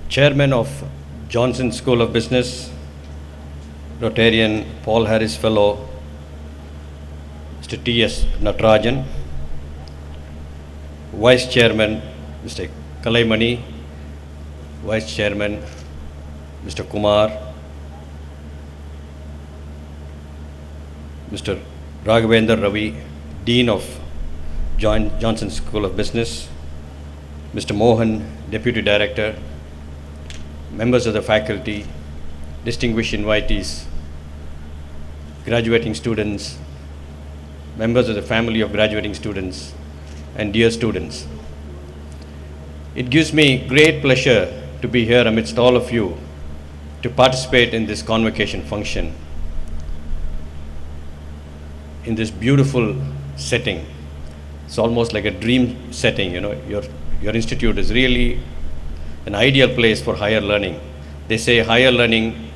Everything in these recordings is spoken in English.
Chairman of Johnson School of Business, Rotarian Paul Harris Fellow, Mr. T.S. Natarajan, Vice Chairman, Mr. Kalaimani, Vice Chairman, Mr. Kumar, Mr. Raghavendra Ravi, Dean of Johnson School of Business, Mr. Mohan, Deputy Director, members of the faculty, distinguished invitees, graduating students, members of the family of graduating students, and dear students. It gives me great pleasure to be here amidst all of you to participate in this convocation function in this beautiful setting. It's almost like a dream setting, your institute is really an ideal place for higher learning. They say higher learning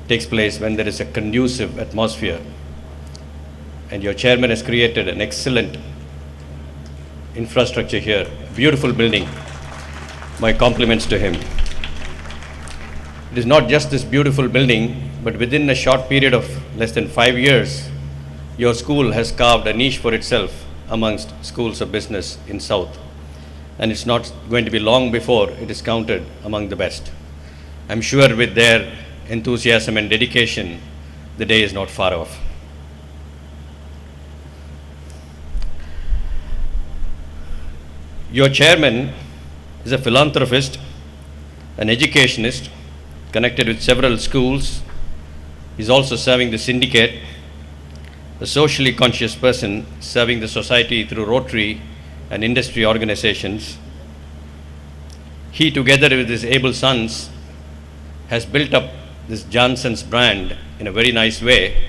takes place when there is a conducive atmosphere. And your chairman has created an excellent infrastructure here, beautiful building. My compliments to him. It is not just this beautiful building, but within a short period of less than 5 years, your school has carved a niche for itself amongst schools of business in South. And it's not going to be long before it is counted among the best. I'm sure with their enthusiasm and dedication, the day is not far off. Your chairman is a philanthropist, an educationist, connected with several schools. He's also serving the syndicate, a socially conscious person serving the society through Rotary and industry organizations. He, together with his able sons, has built up this Johnson's brand in a very nice way,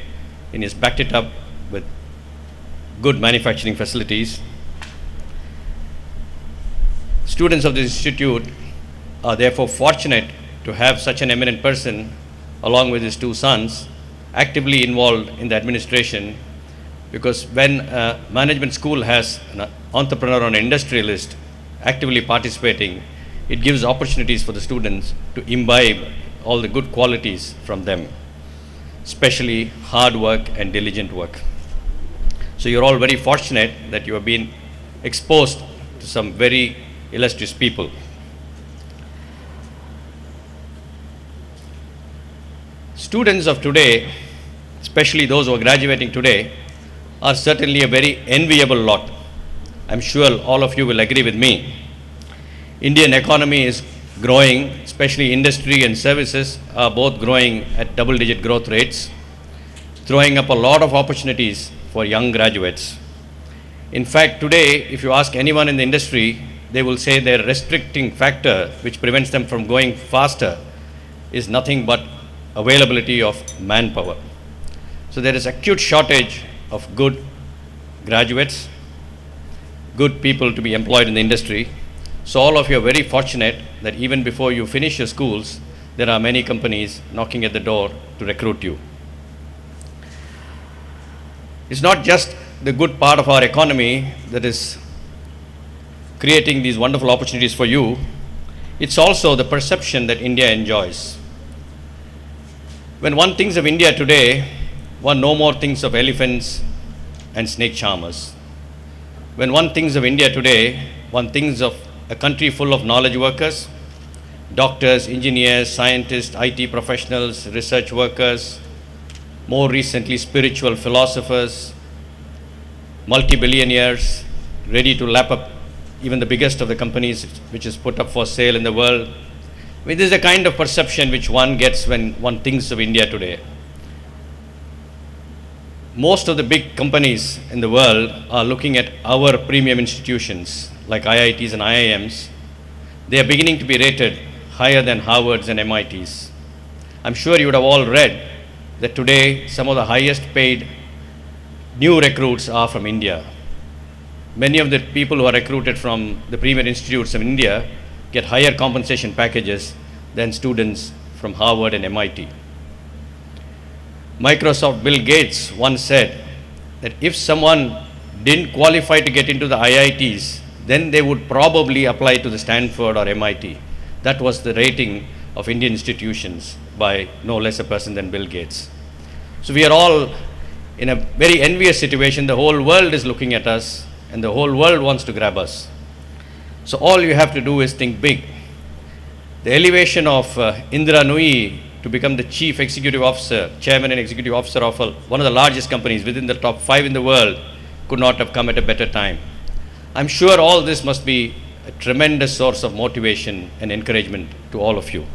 and he's backed it up with good manufacturing facilities. Students of this institute are therefore fortunate to have such an eminent person, along with his two sons, actively involved in the administration, because when a management school has an entrepreneur or an industrialist actively participating, it gives opportunities for the students to imbibe all the good qualities from them, especially hard work and diligent work. So you're all very fortunate that you have been exposed to some very illustrious people. Students of today, especially those who are graduating today, are certainly a very enviable lot. I'm sure all of you will agree with me. Indian economy is growing, especially industry and services are both growing at double-digit growth rates, throwing up a lot of opportunities for young graduates. In fact, today, if you ask anyone in the industry, they will say their restricting factor, which prevents them from going faster, is nothing but availability of manpower. So there is acute shortage of good graduates, good people to be employed in the industry. So all of you are very fortunate that even before you finish your schools, there are many companies knocking at the door to recruit you. It's not just the good part of our economy that is creating these wonderful opportunities for you, it's also the perception that India enjoys. When one thinks of India today, one no more thinks of elephants and snake charmers. When one thinks of India today, one thinks of a country full of knowledge workers, doctors, engineers, scientists, IT professionals, research workers, more recently spiritual philosophers, multi-billionaires, ready to lap up even the biggest of the companies which is put up for sale in the world. I mean, this is the kind of perception which one gets when one thinks of India today. Most of the big companies in the world are looking at our premium institutions like IITs and IIMs. They are beginning to be rated higher than Harvards and MITs. I'm sure you would have all read that today some of the highest paid new recruits are from India. Many of the people who are recruited from the premier institutes of India get higher compensation packages than students from Harvard and MIT. Microsoft Bill Gates once said that if someone didn't qualify to get into the IITs, then they would probably apply to the Stanford or MIT. That was the rating of Indian institutions by no less a person than Bill Gates. So we are all in a very envious situation. The whole world is looking at us and the whole world wants to grab us. So all you have to do is think big. The elevation of Indra Nui to become the chief executive officer, chairman and executive officer of one of the largest companies within the top 5 in the world could not have come at a better time. I'm sure all this must be a tremendous source of motivation and encouragement to all of you.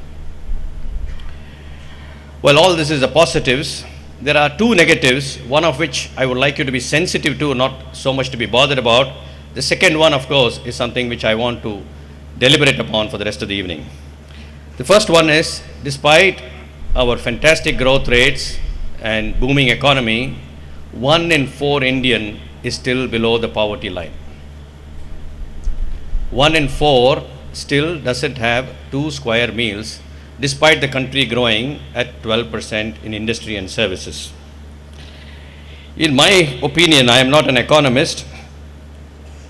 Well, all this is the positives. There are 2 negatives, one of which I would like you to be sensitive to, not so much to be bothered about. The second one, of course, is something which I want to deliberate upon for the rest of the evening. The first one is, despite our fantastic growth rates and booming economy, 1 in 4 Indian is still below the poverty line. 1 in 4 still doesn't have 2 square meals, despite the country growing at 12% in industry and services. In my opinion, I am not an economist,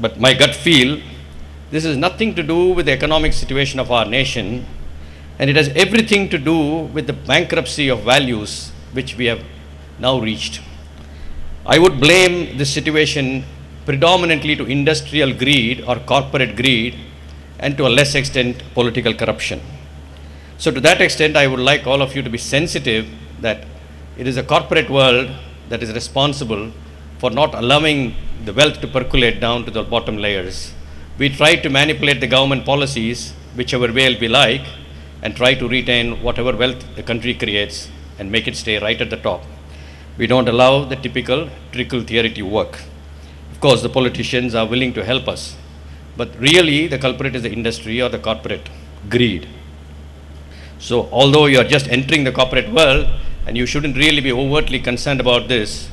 but my gut feel, this is nothing to do with the economic situation of our nation, and it has everything to do with the bankruptcy of values which we have now reached. I would blame this situation predominantly to industrial greed or corporate greed, and to a less extent political corruption. So to that extent, I would like all of you to be sensitive that it is a corporate world that is responsible for not allowing the wealth to percolate down to the bottom layers. We try to manipulate the government policies whichever way we like, and try to retain whatever wealth the country creates and make it stay right at the top. We don't allow the typical trickle theory to work. Of course, the politicians are willing to help us, but really the culprit is the industry or the corporate greed. So although you are just entering the corporate world and you shouldn't really be overtly concerned about this,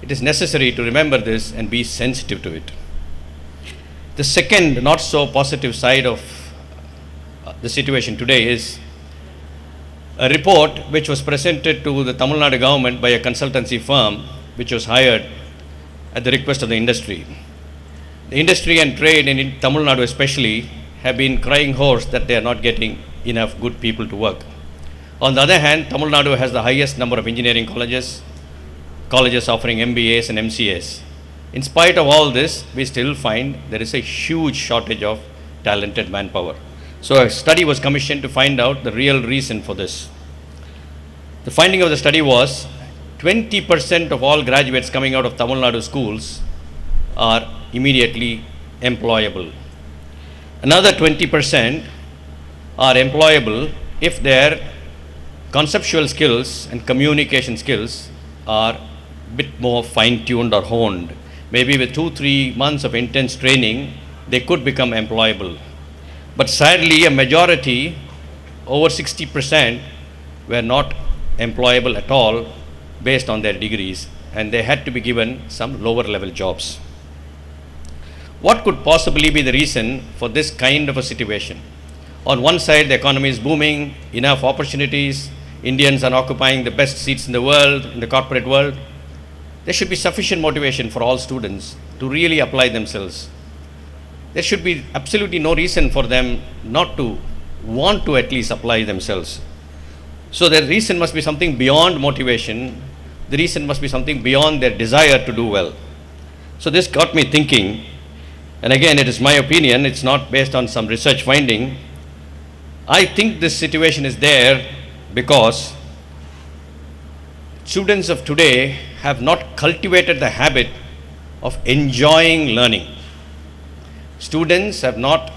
it is necessary to remember this and be sensitive to it. The second not so positive side of the situation today is a report which was presented to the Tamil Nadu government by a consultancy firm which was hired at the request of the industry. The industry and trade in Tamil Nadu especially have been crying hoarse that they are not getting enough good people to work. On the other hand, Tamil Nadu has the highest number of engineering colleges offering MBAs and MCAs. In spite of all this, we still find there is a huge shortage of talented manpower. So a study was commissioned to find out the real reason for this. The finding of the study was 20% of all graduates coming out of Tamil Nadu schools are immediately employable. Another 20% are employable if their conceptual skills and communication skills are a bit more fine-tuned or honed. Maybe with 2-3 months of intense training, they could become employable. But sadly, a majority, over 60%, were not employable at all based on their degrees, and they had to be given some lower level jobs. What could possibly be the reason for this kind of a situation? On one side, the economy is booming, enough opportunities, Indians are occupying the best seats in the world, in the corporate world. There should be sufficient motivation for all students to really apply themselves. There should be absolutely no reason for them not to want to at least apply themselves. So the reason must be something beyond motivation. The reason must be something beyond their desire to do well. So this got me thinking, and again, it is my opinion, it's not based on some research finding. I think this situation is there because students of today have not cultivated the habit of enjoying learning. Students have not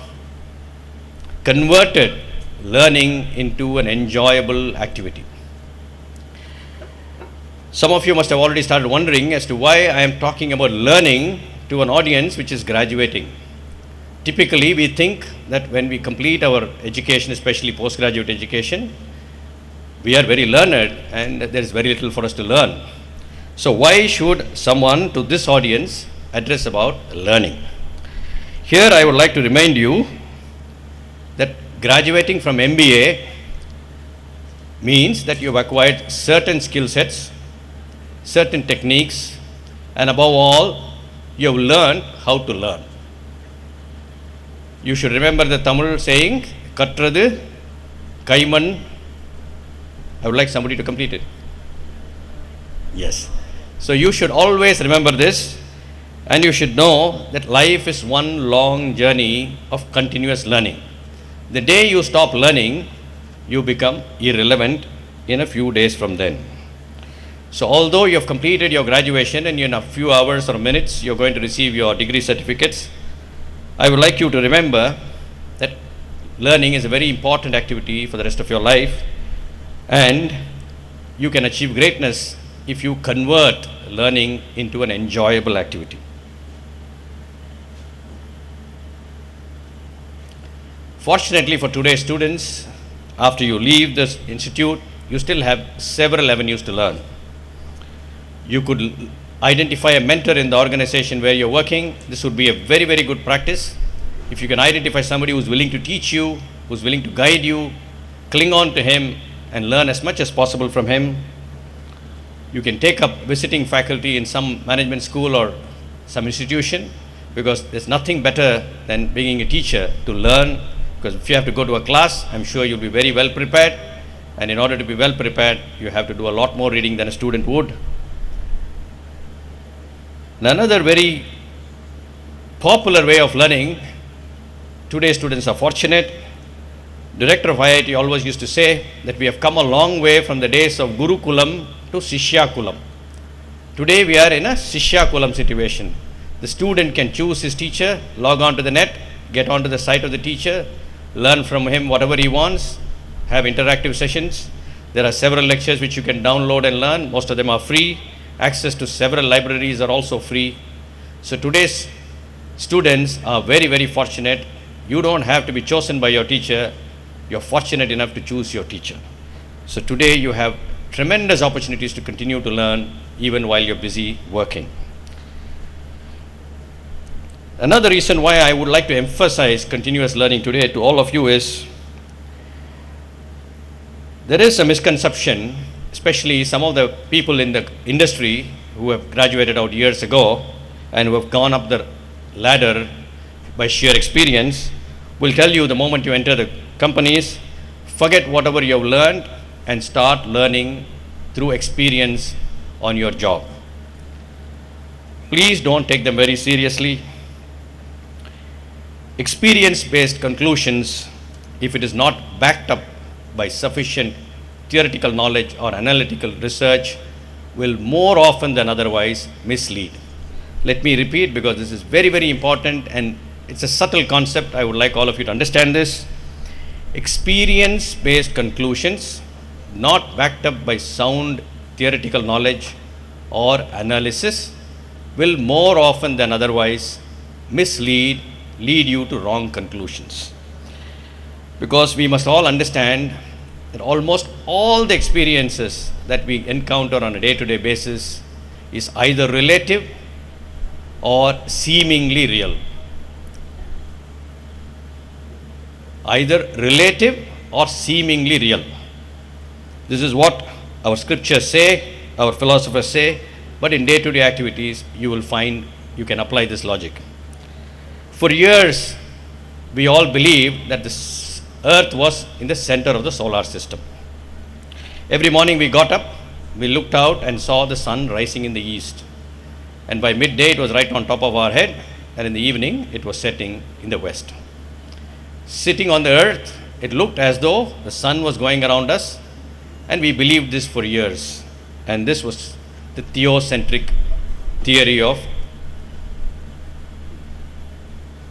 converted learning into an enjoyable activity. Some of you must have already started wondering as to why I am talking about learning to an audience which is graduating. Typically, we think that when we complete our education, especially postgraduate education, we are very learned and there is very little for us to learn. So why should someone to this audience address about learning? Here I would like to remind you that graduating from MBA means that you have acquired certain skill sets, certain techniques, and above all, you have learned how to learn. You should remember the Tamil saying, Kattradu Kaiman. I would like somebody to complete it. Yes. So you should always remember this, and you should know that life is one long journey of continuous learning. The day you stop learning, you become irrelevant in a few days from then. So although you have completed your graduation and in a few hours or minutes you're going to receive your degree certificates, I would like you to remember that learning is a very important activity for the rest of your life, and you can achieve greatness if you convert learning into an enjoyable activity. Fortunately for today's students, after you leave this institute, you still have several avenues to learn. You could identify a mentor in the organization where you're working. This would be a very, very good practice. If you can identify somebody who's willing to teach you, who's willing to guide you, cling on to him and learn as much as possible from him. You can take up visiting faculty in some management school or some institution, because there's nothing better than being a teacher to learn, because if you have to go to a class, I'm sure you'll be very well prepared, and in order to be well prepared, you have to do a lot more reading than a student would. Another very popular way of learning, today's students are fortunate. Director of IIT always used to say that we have come a long way from the days of Gurukulam to Shishyakulam. Today we are in a Shishyakulam situation. The student can choose his teacher, log on to the net, get onto the site of the teacher, learn from him whatever he wants, have interactive sessions. There are several lectures which you can download and learn. Most of them are free. Access to several libraries are also free. So today's students are very, very fortunate. You don't have to be chosen by your teacher. You're fortunate enough to choose your teacher. So today you have tremendous opportunities to continue to learn even while you're busy working. Another reason why I would like to emphasize continuous learning today to all of you is there is a misconception, especially some of the people in the industry who have graduated out years ago and who have gone up the ladder by sheer experience, will tell you the moment you enter the companies, forget whatever you have learned and start learning through experience on your job. Please don't take them very seriously. Experience-based conclusions, if it is not backed up by sufficient theoretical knowledge or analytical research, will more often than otherwise mislead. Let me repeat, because this is very, very important and it's a subtle concept. I would like all of you to understand this. Experience-based conclusions, not backed up by sound theoretical knowledge or analysis, will more often than otherwise lead you to wrong conclusions. Because we must all understand that almost all the experiences that we encounter on a day-to-day basis is either relative or seemingly real. Either relative or seemingly real. This is what our scriptures say, our philosophers say, but in day-to-day activities you will find you can apply this logic. For years, we all believed that the earth was in the center of the solar system. Every morning we got up, we looked out and saw the sun rising in the east. And by midday it was right on top of our head, and in the evening it was setting in the west. Sitting on the earth, it looked as though the sun was going around us, and we believed this for years. And this was the theocentric theory of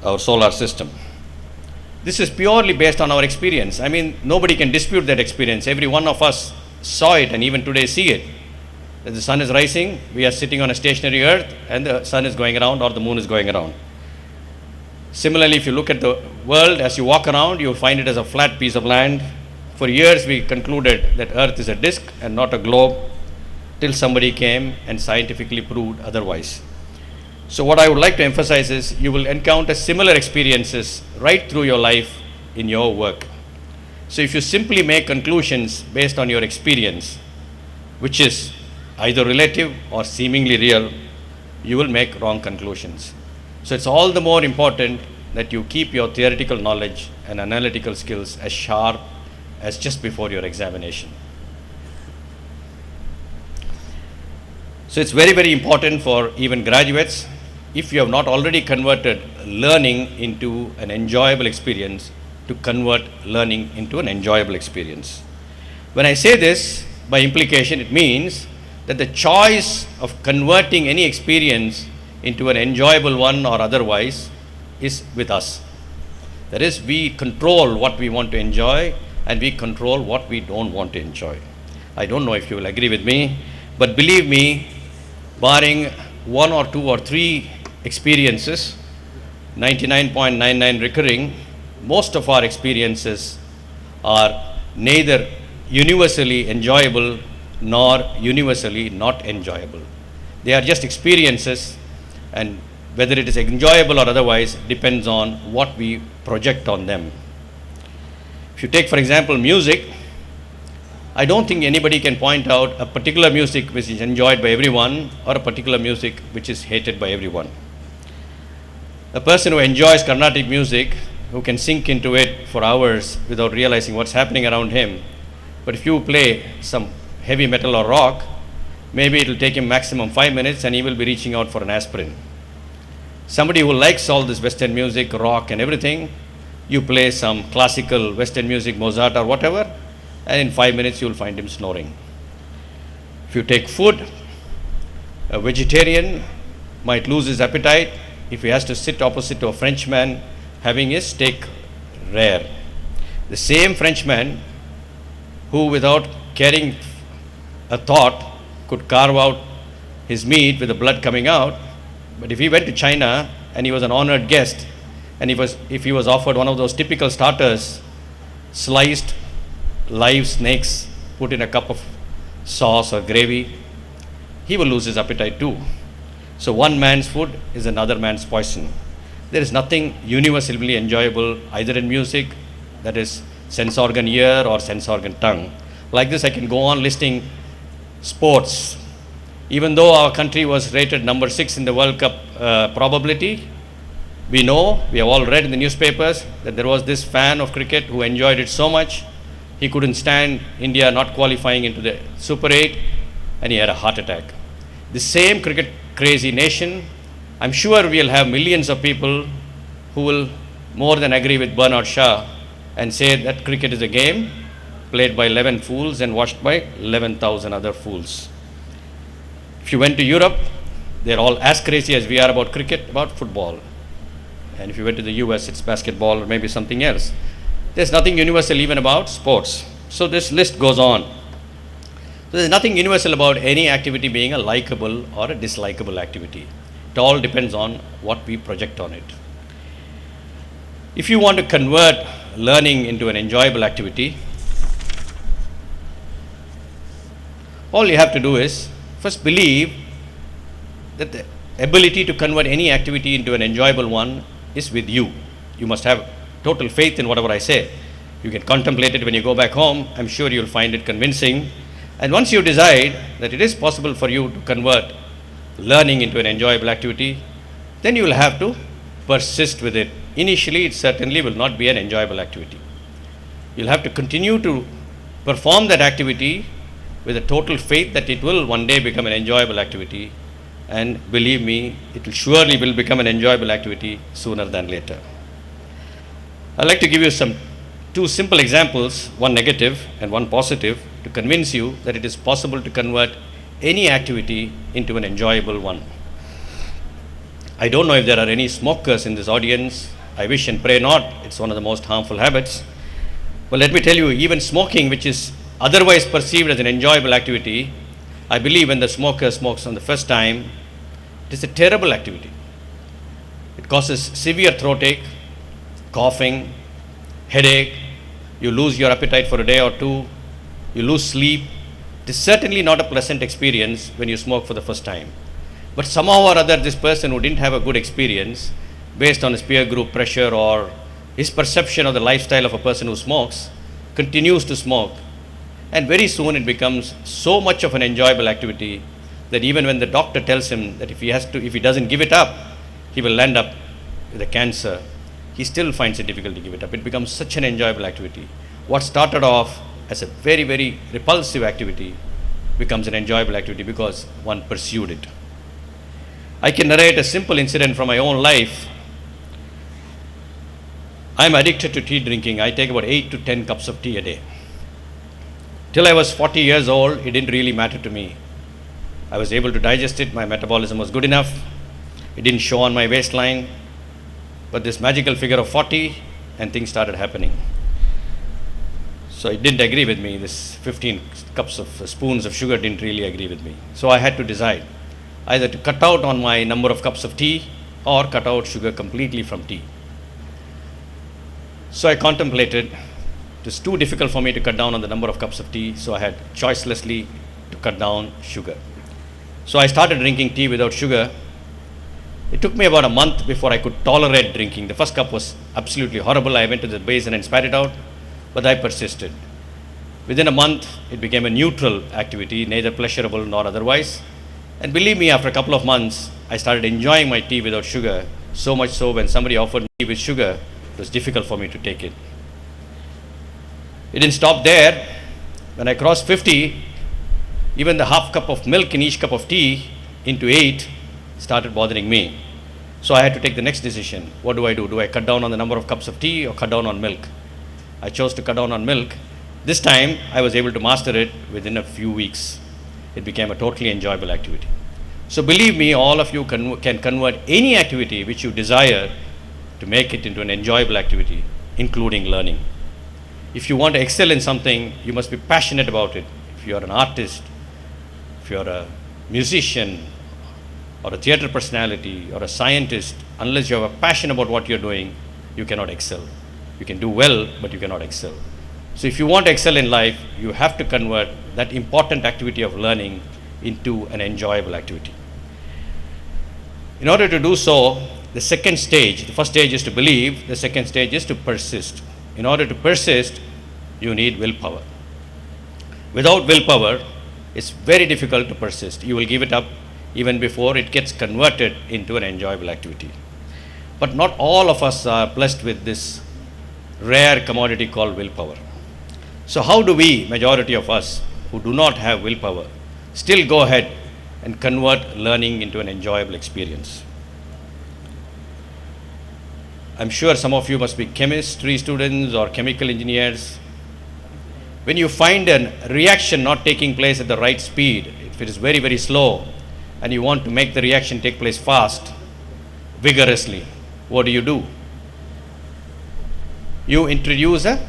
our solar system. This is purely based on our experience. I mean, nobody can dispute that experience. Every one of us saw it and even today see it. That the sun is rising, we are sitting on a stationary earth, and the sun is going around or the moon is going around. Similarly, if you look at the world, as you walk around, you will find it as a flat piece of land. For years we concluded that earth is a disk and not a globe, till somebody came and scientifically proved otherwise. So what I would like to emphasize is you will encounter similar experiences right through your life in your work. So if you simply make conclusions based on your experience, which is either relative or seemingly real, you will make wrong conclusions. So it's all the more important that you keep your theoretical knowledge and analytical skills as sharp as just before your examination. So it's very, very important for even graduates, if you have not already converted learning into an enjoyable experience, to convert learning into an enjoyable experience. When I say this, by implication, it means that the choice of converting any experience into an enjoyable one or otherwise is with us. That is, we control what we want to enjoy and we control what we don't want to enjoy. I don't know if you will agree with me, but believe me, barring one or two or three experiences, 99.99 recurring, most of our experiences are neither universally enjoyable nor universally not enjoyable. They are just experiences, and whether it is enjoyable or otherwise depends on what we project on them. If you take, for example, music, I don't think anybody can point out a particular music which is enjoyed by everyone or a particular music which is hated by everyone. A person who enjoys Carnatic music, who can sink into it for hours without realizing what's happening around him, but if you play some heavy metal or rock, maybe it will take him maximum 5 minutes and he will be reaching out for an aspirin. Somebody who likes all this Western music, rock and everything, you play some classical Western music, Mozart or whatever, and in 5 minutes you will find him snoring. If you take food, a vegetarian might lose his appetite if he has to sit opposite to a Frenchman having his steak rare. The same Frenchman who, without caring a thought, could carve out his meat with the blood coming out, but if he went to China and he was an honored guest, and if he was offered one of those typical starters, sliced live snakes put in a cup of sauce or gravy, he will lose his appetite too. So one man's food is another man's poison. There is nothing universally enjoyable either in music, that is sense organ ear or sense organ tongue. Like this I can go on listing sports. Even though our country was rated number 6 in the World Cup probability, we know, we have all read in the newspapers that there was this fan of cricket who enjoyed it so much, he couldn't stand India not qualifying into the Super 8 and he had a heart attack. The same cricket crazy nation, I'm sure we'll have millions of people who will more than agree with Bernard Shaw and say that cricket is a game played by 11 fools and watched by 11,000 other fools. If you went to Europe, they're all as crazy as we are about cricket, about football. And if you went to the US, it's basketball or maybe something else. There's nothing universal even about sports. So this list goes on. So there's nothing universal about any activity being a likable or a dislikable activity. It all depends on what we project on it. If you want to convert learning into an enjoyable activity, all you have to do is first believe that the ability to convert any activity into an enjoyable one is with you. You must have total faith in whatever I say. You can contemplate it when you go back home. I'm sure you'll find it convincing. And once you decide that it is possible for you to convert learning into an enjoyable activity, then you will have to persist with it. Initially, it certainly will not be an enjoyable activity. You'll have to continue to perform that activity with a total faith that it will one day become an enjoyable activity. And believe me, it will surely become an enjoyable activity sooner than later. I'd like to give you two simple examples, one negative and one positive, to convince you that it is possible to convert any activity into an enjoyable one. I don't know if there are any smokers in this audience. I wish and pray not. It's one of the most harmful habits. But let me tell you, even smoking, which is otherwise perceived as an enjoyable activity, I believe when the smoker smokes on the first time, it is a terrible activity. It causes severe throat ache, coughing, headache, you lose your appetite for a day or two, you lose sleep. It is certainly not a pleasant experience when you smoke for the first time. But somehow or other, this person who didn't have a good experience, based on his peer group pressure or his perception of the lifestyle of a person who smokes, continues to smoke. And very soon it becomes so much of an enjoyable activity that even when the doctor tells him that if he doesn't give it up, he will end up with a cancer, he still finds it difficult to give it up. It becomes such an enjoyable activity. What started off as a very, very repulsive activity becomes an enjoyable activity because one pursued it. I can narrate a simple incident from my own life. I'm addicted to tea drinking. I take about 8 to 10 cups of tea a day. Till I was 40 years old, it didn't really matter to me. I was able to digest it. My metabolism was good enough. It didn't show on my waistline. But this magical figure of 40 and things started happening. So it didn't agree with me. This 15 cups of spoons of sugar didn't really agree with me. So I had to decide either to cut out on my number of cups of tea or cut out sugar completely from tea. So I contemplated. It was too difficult for me to cut down on the number of cups of tea, so I had choicelessly to cut down sugar. So I started drinking tea without sugar. It took me about a month before I could tolerate drinking. The first cup was absolutely horrible. I went to the basin and spat it out, but I persisted. Within a month, it became a neutral activity, neither pleasurable nor otherwise. And believe me, after a couple of months, I started enjoying my tea without sugar, so much so when somebody offered me with sugar, it was difficult for me to take it. It didn't stop there. When I crossed 50, even the half cup of milk in each cup of tea into 8 started bothering me. So I had to take the next decision. What do? Do I cut down on the number of cups of tea or cut down on milk? I chose to cut down on milk. This time, I was able to master it within a few weeks. It became a totally enjoyable activity. So believe me, all of you can convert any activity which you desire to make it into an enjoyable activity, including learning. If you want to excel in something, you must be passionate about it. If you are an artist, if you are a musician, or a theater personality, or a scientist, unless you have a passion about what you're doing, you cannot excel. You can do well, but you cannot excel. So if you want to excel in life, you have to convert that important activity of learning into an enjoyable activity. In order to do so, the second stage, the first stage is to believe, the second stage is to persist. In order to persist, you need willpower. Without willpower, it's very difficult to persist. You will give it up even before it gets converted into an enjoyable activity. But not all of us are blessed with this rare commodity called willpower. So how do we, majority of us who do not have willpower, still go ahead and convert learning into an enjoyable experience? I'm sure some of you must be chemistry students or chemical engineers. When you find a reaction not taking place at the right speed, if it is very, very slow, and you want to make the reaction take place fast, vigorously, what do? You introduce a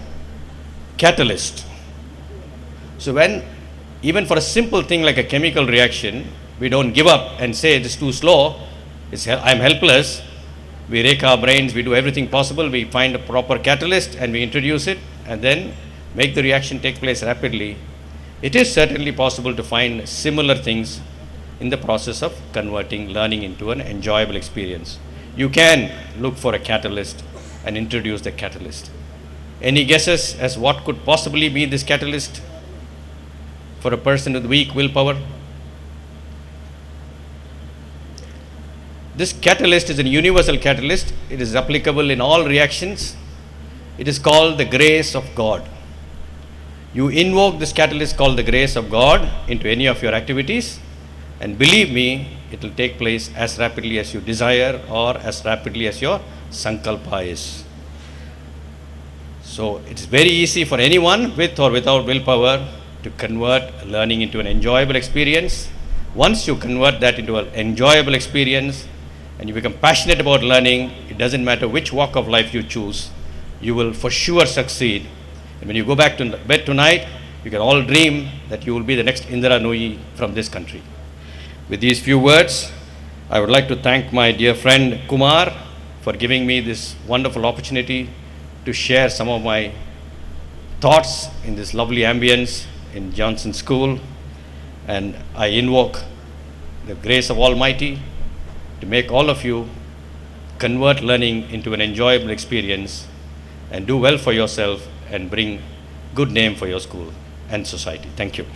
catalyst. So when, even for a simple thing like a chemical reaction, we don't give up and say it is too slow, I'm helpless. We rake our brains, we do everything possible, we find a proper catalyst and we introduce it and then make the reaction take place rapidly. It is certainly possible to find similar things in the process of converting learning into an enjoyable experience. You can look for a catalyst and introduce the catalyst. Any guesses as what could possibly be this catalyst for a person with weak willpower? This catalyst is a universal catalyst. It is applicable in all reactions. It is called the grace of God. You invoke this catalyst called the grace of God into any of your activities, and believe me, it will take place as rapidly as you desire or as rapidly as your sankalpa is. So it's very easy for anyone with or without willpower to convert learning into an enjoyable experience. Once you convert that into an enjoyable experience and you become passionate about learning, it doesn't matter which walk of life you choose, you will for sure succeed. And when you go back to bed tonight, you can all dream that you will be the next Indira Nooyi from this country. With these few words, I would like to thank my dear friend Kumar for giving me this wonderful opportunity to share some of my thoughts in this lovely ambience in Johnson School. And I invoke the grace of Almighty to make all of you convert learning into an enjoyable experience and do well for yourself and bring good name for your school and society. Thank you.